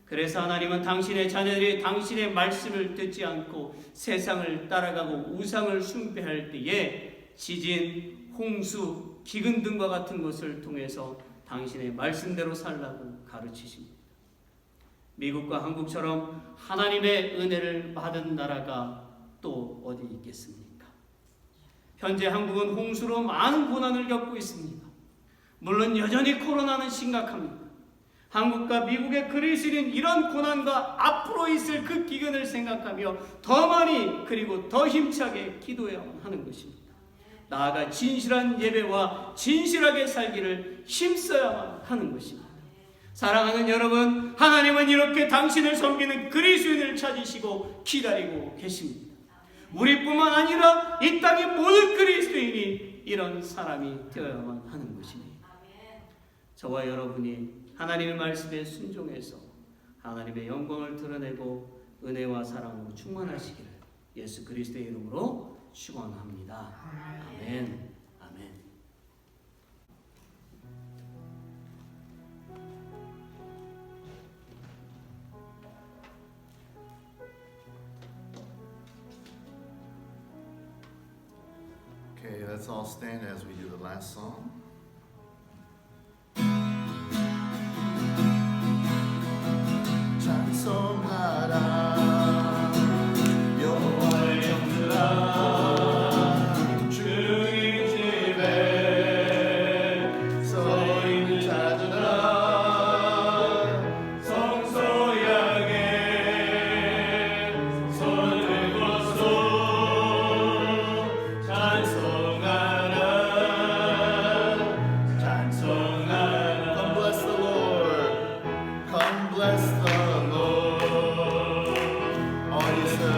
그래서 하나님은 당신의 자녀들이 당신의 말씀을 듣지 않고 세상을 따라가고 우상을 숭배할 때에 지진, 홍수, 기근 등과 같은 것을 통해서 당신의 말씀대로 살라고 가르치십니다. 미국과 한국처럼 하나님의 은혜를 받은 나라가 또 어디 있겠습니까? 현재 한국은 홍수로 많은 고난을 겪고 있습니다. 물론 여전히 코로나는 심각합니다. 한국과 미국의 그리스도인 이런 고난과 앞으로 있을 그 기근을 생각하며 더 많이 그리고 더 힘차게 기도해야만 하는 것입니다. 나아가 진실한 예배와 진실하게 살기를 힘써야만 하는 것입니다. 사랑하는 여러분, 하나님은 이렇게 당신을 섬기는 그리스도인을 찾으시고 기다리고 계십니다. 우리뿐만 아니라 이 땅의 모든 그리스도인이 이런 사람이 되어야만 하는 것입니다. 저와 여러분이 하나님의 말씀에 순종해서 하나님의 영광을 드러내고 은혜와 사랑으로 충만하시기를 예수 그리스도의 이름으로 축원합니다. 아멘. 아멘. Okay, let's all stand as we do the last song. 찬송하라 여호와의 영들아 주님 집에 서 있는 자들아 성소 향해 손을 들고서 찬송하라 찬송하라. Come bless the Lord. Come bless the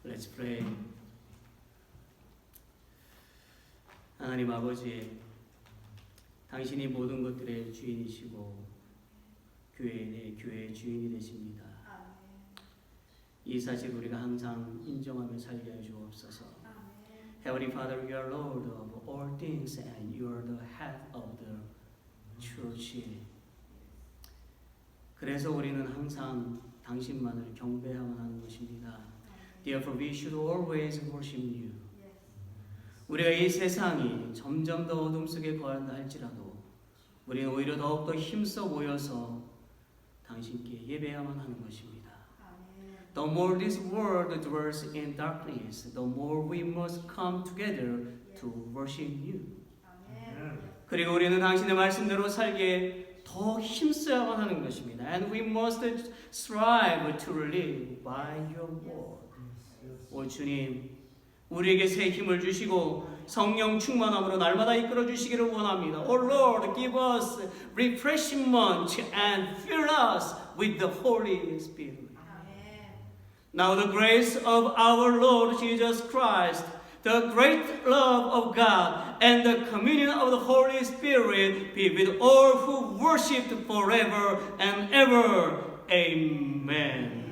Let's pray. 하나님 아버지, 당신이 모든 것들의 주인이시고 교회의 주인이 되십니다. 이 사실 우리가 항상 인정하며 살게 해 주옵소서. Heavenly Father, you are Lord of all things and you are the head of the church. 그래서 우리는 항상 당신만을 경배해야만 하는 것입니다. Therefore, we should always worship you. 우리가 이 세상이 점점 더 어둠 속에 거한다 할지라도 우리는 오히려 더욱더 힘써 모여서 당신께 예배해야만 하는 것입니다. The more this world dwells in darkness, the more we must come together to worship you. 그리고 우리는 당신의 말씀대로 살기에 더 힘써야만 하는 것입니다. And we must strive to live by your word. 오 주님, 우리에게 새 힘을 주시고 성령 충만함으로 날마다 이끌어 주시기를 원합니다. Oh Lord, give us refreshment and fill us with the Holy Spirit. Now the grace of our Lord Jesus Christ, the great love of God, and the communion of the Holy Spirit be with all who worship forever and ever. Amen.